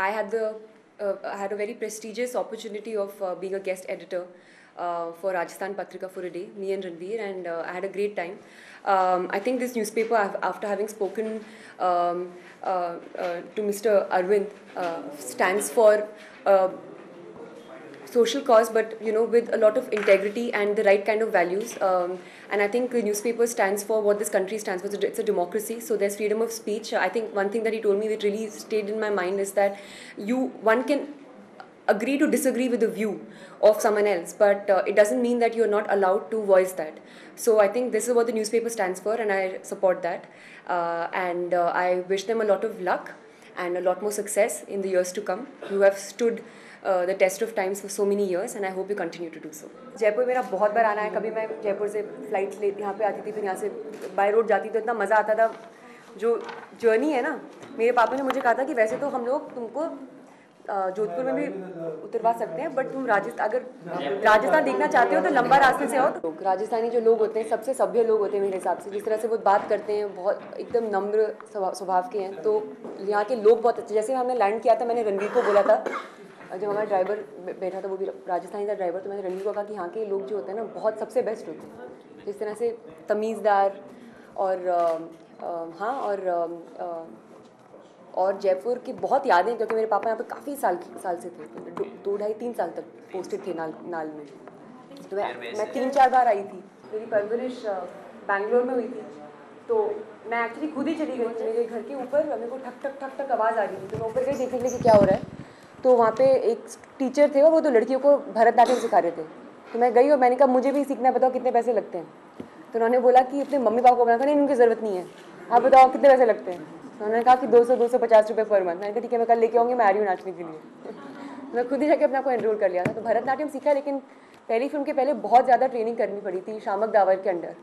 I had a very prestigious opportunity of being a guest editor for Rajasthan Patrika for a day, me and Ranveer, and I had a great time. I think this newspaper, after having spoken to Mr. Arvind, stands for social cause, but with a lot of integrity and the right kind of values. And I think the newspaper stands for what this country stands for. It's a democracy, so there's freedom of speech. I think one thing that he told me that really stayed in my mind is that one can agree to disagree with the view of someone else, but it doesn't mean that you're not allowed to voice that. So I think this is what the newspaper stands for, and I support that. And I wish them a lot of luck and a lot more success in the years to come. You have stood the test of times for so many years, and I hope you continue to do so. Jaipur मेरा बहुत बार आना है. कभी मैं जयपुर से flight ले यहाँ पे आती थी, फिर यहाँ से बाय रोड जाती, तो इतना मज़ा आता था. जो जर्नी है ना, मेरे पापा ने मुझे कहा था कि वैसे तो हम लोग तुमको जोधपुर में भी उतरवा सकते हैं, बट तुम अगर राजस्थान देखना चाहते हो तो लंबा रास्ते से आओ. तो राजस्थानी जो लोग होते हैं सबसे सभ्य लोग होते हैं मेरे हिसाब से. जिस तरह से वो बात करते हैं, बहुत एकदम नम्र स्वभाव के हैं. तो यहाँ के लोग बहुत अच्छे. जैसे हमने लैंड किया था, मैंने रणवीर को बोला था, जब हमारा ड्राइवर बैठा था वो भी राजस्थानी था ड्राइवर, तो मैंने रणवीर को कहा कि यहाँ के लोग जो होते हैं ना बहुत सबसे बेस्ट होते हैं. जिस तरह से तमीज़दार और और जयपुर की बहुत यादें, क्योंकि मेरे पापा यहाँ पे काफ़ी साल से थे. 2 ढाई 3 साल तक पोस्टेड थे नाल में. तो मैं 3-4 बार आई थी. मेरी परवरिश बैंगलोर में हुई थी, तो मैं एक्चुअली खुद ही चली गई थी. मेरे घर के ऊपर मेरे को ठक ठक ठक ठक आवाज़ आ रही थी, तो मैं ऊपर गई देखने के लिए कि क्या हो रहा है. तो वहाँ पे एक टीचर थे, वो तो लड़कियों को भरतनाट्यम सिखा रहे थे. तो मैं गई और मैंने कहा मुझे भी सीखना है, बताओ कितने पैसे लगते हैं. तो उन्होंने बोला कि अपने मम्मी पापा को बोला, नहीं उनकी ज़रूरत नहीं है, आप बताओ कितने पैसे लगते हैं. तो उन्होंने कहा कि 250 रुपये पर मंथ. मैंने कहा ठीक है, मैं कल लेके आऊँगी, मैं आ रही हूँ नाचने के लिए. मैं खुद ही जाके अपने को एनरोल कर लिया था. तो भरतनाट्यम सीखा, लेकिन पहली फिल्म के पहले बहुत ज़्यादा ट्रेनिंग करनी पड़ी थी शामक दावर के अंडर.